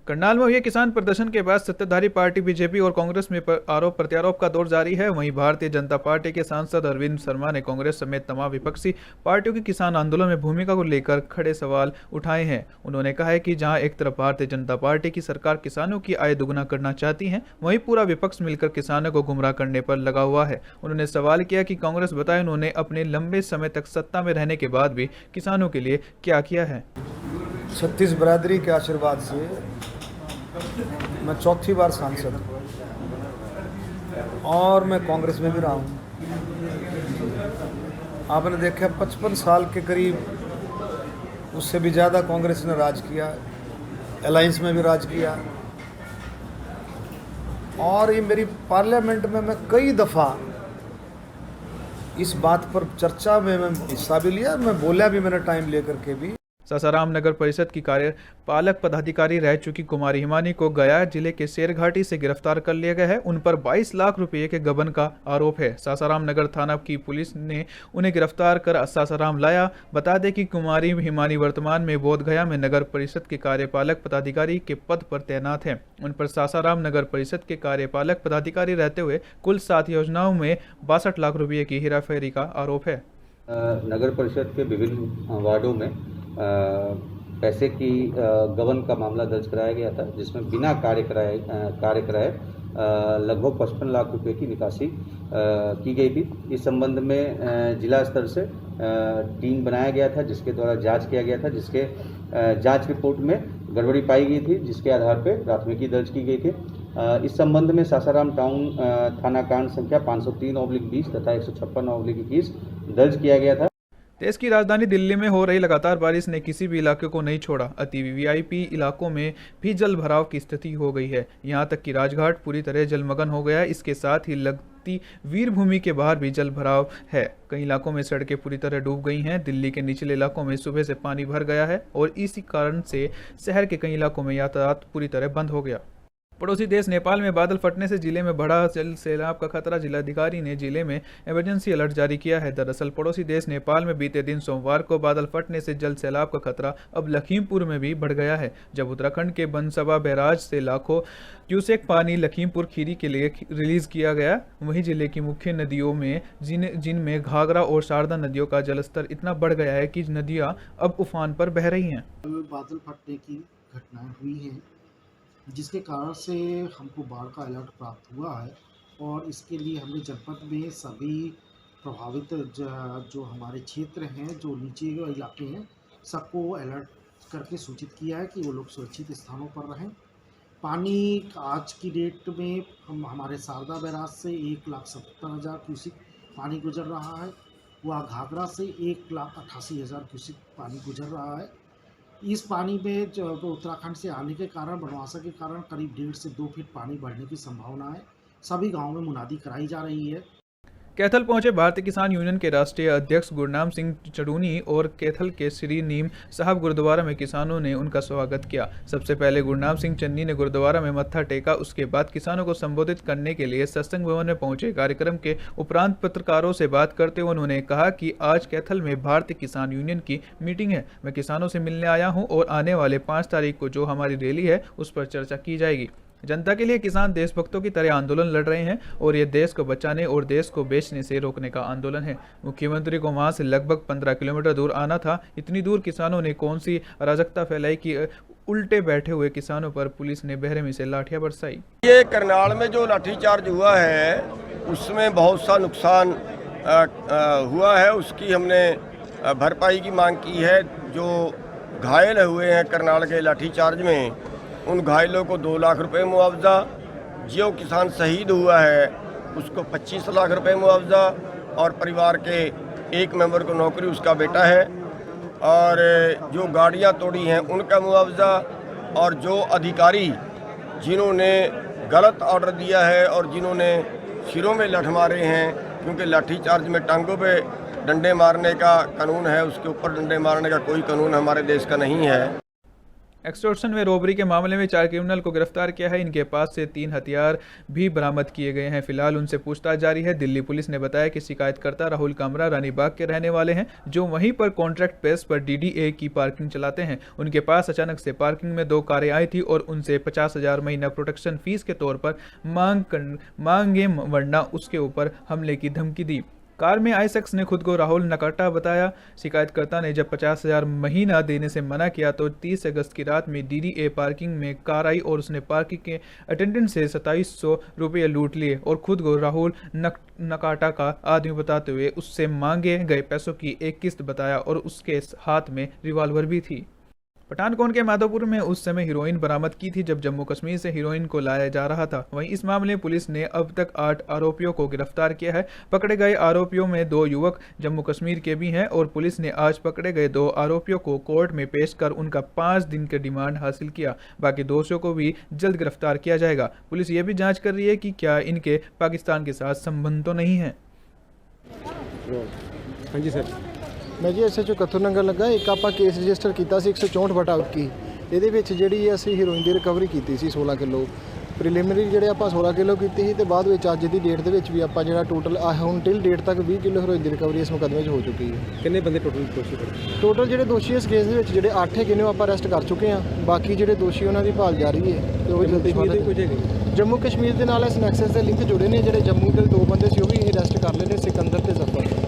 करनाल में हुए किसान प्रदर्शन के बाद सत्ताधारी पार्टी बीजेपी और कांग्रेस में आरोप प्रत्यारोप का दौर जारी है। वहीं भारतीय जनता पार्टी के सांसद अरविंद शर्मा ने कांग्रेस समेत तमाम विपक्षी पार्टियों की किसान आंदोलन में भूमिका को लेकर खड़े सवाल उठाए हैं। उन्होंने कहा है कि जहां एक तरफ भारतीय जनता पार्टी की सरकार किसानों की आय दुगना करना चाहती है, वहीं पूरा विपक्ष मिलकर किसानों को गुमराह करने पर लगा हुआ है। उन्होंने सवाल किया कि कांग्रेस बताए उन्होंने अपने लंबे समय तक सत्ता में रहने के बाद भी किसानों के लिए क्या किया है। छत्तीस बरादरी के आशीर्वाद से मैं चौथी बार सांसद हूँ और मैं कांग्रेस में भी रहा हूँ। आपने देखा 55 साल के करीब, उससे भी ज़्यादा कांग्रेस ने राज किया, अलायंस में भी राज किया। और ये मेरी पार्लियामेंट में मैं कई दफ़ा इस बात पर चर्चा में मैं हिस्सा भी लिया, मैं बोला भी, मैंने टाइम लेकर के भी। सासाराम नगर परिषद की कार्यपालक पदाधिकारी रह चुकी कुमारी हिमानी को गया जिले के शेरघाटी से गिरफ्तार कर लिया गया है। उन पर 22 लाख रुपए के गबन का आरोप है। सासाराम नगर थाना की पुलिस ने उन्हें गिरफ्तार कर सासाराम लाया। बता दें कि कुमारी हिमानी वर्तमान में बोधगया में नगर परिषद के कार्यपालक पदाधिकारी के पद पर तैनात है। उन पर सासाराम नगर परिषद के कार्यपालक पदाधिकारी रहते हुए कुल 7 योजनाओं में 62 लाख रुपये की हेराफेरी का आरोप है। नगर परिषद के विभिन्न वार्डों में पैसे की गबन का मामला दर्ज कराया गया था, जिसमें बिना कार्य कराए लगभग 55 लाख रुपए की निकासी की गई थी। इस संबंध में जिला स्तर से टीम बनाया गया था, जिसके द्वारा जांच किया गया था, जिसके जांच रिपोर्ट में गड़बड़ी पाई गई थी, जिसके आधार पर प्राथमिकी दर्ज की गई थी। इस संबंध में सासाराम टाउन थाना कांड संख्या 503/20 तथा 156/21 दर्ज किया गया था। देश की राजधानी दिल्ली में हो रही लगातार बारिश ने किसी भी इलाके को नहीं छोड़ा। अति वीआईपी इलाकों में भी जल भराव की स्थिति हो गई है। यहां तक कि राजघाट पूरी तरह जलमग्न हो गया है। इसके साथ ही लगती वीर भूमि के बाहर भी जल भराव है। कई इलाकों में सड़कें पूरी तरह डूब गई हैं। दिल्ली के निचले इलाकों में सुबह से पानी भर गया है और इसी कारण से शहर के कई इलाकों में यातायात पूरी तरह बंद हो गया। पड़ोसी देश नेपाल में बादल फटने से जिले में बढ़ा जल सैलाब का खतरा। जिलाधिकारी ने जिले में इमरजेंसी अलर्ट जारी किया है। दरअसल पड़ोसी देश नेपाल में बीते दिन सोमवार को बादल फटने से जल सैलाब का खतरा अब लखीमपुर में भी बढ़ गया है। जब उत्तराखंड के बनसबा बैराज से लाखों क्यूसेक पानी लखीमपुर खीरी के लिए रिलीज किया गया, वहीं जिले की मुख्य नदियों में जिनमें घाघरा और शारदा नदियों का जलस्तर इतना बढ़ गया है कि नदियां अब उफान पर बह रही हैं। बादल फटने की घटनाएं हुई हैं, जिसके कारण से हमको बाढ़ का अलर्ट प्राप्त हुआ है और इसके लिए हमने जनपद में सभी प्रभावित जो हमारे क्षेत्र हैं, जो नीचे इलाके हैं, सबको अलर्ट करके सूचित किया है कि वो लोग सुरक्षित स्थानों पर रहें। पानी आज की डेट में हमारे शारदा बैराज से 1,70,000 क्यूसिक पानी गुजर रहा है। वह घाघरा से 1,88,000 क्यूसिक पानी गुजर रहा है। इस पानी में जो उत्तराखंड से आने के कारण, बनवासा के कारण करीब 1.5 से 2 फीट पानी बढ़ने की संभावना है। सभी गांवों में मुनादी कराई जा रही है। कैथल पहुंचे भारतीय किसान यूनियन के राष्ट्रीय अध्यक्ष गुरनाम सिंह चड़ूनी और कैथल के श्री नीम साहब गुरुद्वारा में किसानों ने उनका स्वागत किया। सबसे पहले गुरनाम सिंह चन्नी ने गुरुद्वारा में मत्था टेका। उसके बाद किसानों को संबोधित करने के लिए सत्संग भवन में पहुंचे। कार्यक्रम के उपरांत पत्रकारों से बात करते हुए उन्होंने कहा कि आज कैथल में भारतीय किसान यूनियन की मीटिंग है। मैं किसानों से मिलने आया हूँ और आने वाले 5 तारीख को जो हमारी रैली है उस पर चर्चा की जाएगी। जनता के लिए किसान देशभक्तों की तरह आंदोलन लड़ रहे हैं और ये देश को बचाने और देश को बेचने से रोकने का आंदोलन है। मुख्यमंत्री को वहां से लगभग 15 किलोमीटर दूर आना था। इतनी दूर किसानों ने कौन सी अराजकता फैलाई कि उल्टे बैठे हुए किसानों पर पुलिस ने बेरहमी से लाठियां बरसाई। ये करनाल में जो लाठीचार्ज हुआ है उसमें बहुत सा नुकसान हुआ है, उसकी हमने भरपाई की मांग की है। जो घायल हुए हैं करनाल के लाठीचार्ज में, उन घायलों को 2 लाख रुपए मुआवजा, जो किसान शहीद हुआ है उसको 25 लाख रुपए मुआवजा और परिवार के एक मेंबर को नौकरी उसका बेटा है, और जो गाड़ियां तोड़ी हैं उनका मुआवजा, और जो अधिकारी जिन्होंने गलत ऑर्डर दिया है और जिन्होंने सिरों में लठ मारे हैं, क्योंकि लाठीचार्ज में टांगों पे डंडे मारने का कानून है, उसके ऊपर डंडे मारने का कोई कानून हमारे देश का नहीं है। एक्सटॉर्शन व रॉबरी के मामले में 4 क्रिमिनल को गिरफ्तार किया है। इनके पास से 3 हथियार भी बरामद किए गए हैं। फिलहाल उनसे पूछताछ जारी है। दिल्ली पुलिस ने बताया कि शिकायतकर्ता राहुल कामरा रानीबाग के रहने वाले हैं, जो वहीं पर कॉन्ट्रैक्ट बेस पर DDA की पार्किंग चलाते हैं। उनके पास अचानक से पार्किंग में 2 कारें आई थी और उनसे 50,000 महीना प्रोटेक्शन फीस के तौर पर मांगे, वरना उसके ऊपर हमले की धमकी दी। कार में आए शख्स ने खुद को राहुल नकाटा बताया। शिकायतकर्ता ने जब 50,000 महीना देने से मना किया तो 30 अगस्त की रात में DDA पार्किंग में कार आई और उसने पार्किंग के अटेंडेंट से 2700 रुपये लूट लिए और खुद को राहुल नकाटा का आदमी बताते हुए उससे मांगे गए पैसों की एक किस्त बताया और उसके हाथ में रिवॉल्वर भी थी। पठानकोट के माधोपुर में उस समय हीरोइन बरामद की थी जब जम्मू कश्मीर से हीरोइन को लाया जा रहा था। वहीं इस मामले में पुलिस ने अब तक 8 आरोपियों को गिरफ्तार किया है। पकड़े गए आरोपियों में 2 युवक जम्मू कश्मीर के भी हैं और पुलिस ने आज पकड़े गए 2 आरोपियों को कोर्ट में पेश कर उनका 5 दिन का रिमांड हासिल किया। बाकी दोषियों को भी जल्द गिरफ्तार किया जाएगा। पुलिस ये भी जाँच कर रही है कि क्या इनके पाकिस्तान के साथ संबंध तो नहीं है। हाँ जी सर, मैं जी SHO कथू नंगर लगा। एक आप केस रजिस्टर किया 164/21। ਇਹਦੇ ਵਿੱਚ ਜਿਹੜੀ ਅਸੀਂ ਹੀਰੋਇਨ ਦੀ ਰਿਕਵਰੀ ਕੀਤੀ ਸੀ 16 ਕਿਲੋ। ਪ੍ਰੀਲਿਮਿਨਰੀ ਜਿਹੜੇ ਆਪਾਂ 16 ਕਿਲੋ ਕੀਤੀ ਸੀ ਤੇ ਬਾਅਦ ਵਿੱਚ ਅੱਜ ਦੀ ਡੇਟ ਦੇ ਵਿੱਚ ਵੀ ਆਪਾਂ ਜਿਹੜਾ ਟੋਟਲ ਹੁਣ ਟਿਲ ਡੇਟ ਤੱਕ 20 ਕਿਲੋ ਹੀਰੋਇਨ ਦੀ ਰਿਕਵਰੀ ਇਸ ਮੁਕੱਦਮੇ 'ਚ ਹੋ ਚੁੱਕੀ ਹੈ। ਕਿੰਨੇ ਬੰਦੇ ਟੋਟਲ ਦੋਸ਼ੀ ਫੜੇ? ਟੋਟਲ ਜਿਹੜੇ ਦੋਸ਼ੀ ਇਸ ਕੇਸ ਦੇ ਵਿੱਚ ਜਿਹੜੇ 8 ਹੈਗੇ ਨੇ ਉਹ ਆਪਾਂ ਅਰੈਸਟ ਕਰ ਚੁੱਕੇ ਹਾਂ। ਬਾਕੀ ਜਿਹੜੇ ਦੋਸ਼ੀ ਉਹਨਾਂ ਦੀ ਭਾਲ ਜਾਰੀ ਹੈ ਤੇ ਉਹ ਵੀ ਜਲਦੀ ਜੰਮੂ ਕਸ਼ਮੀਰ ਦੇ ਨਾਲ ਇਸ ਨੈਕਸਸ ਦੇ ਲਿੰਕ ਜੁੜੇ ਨੇ। ਜਿਹੜੇ ਜੰਮੂ ਦੇ 2 ਬੰਦੇ ਸੀ ਉਹ ਵੀ ਅਰੈਸਟ ਕਰ ਲਏ ਨੇ, ਸਿਕੰਦਰ ਤੇ ਜ਼ਫਰ।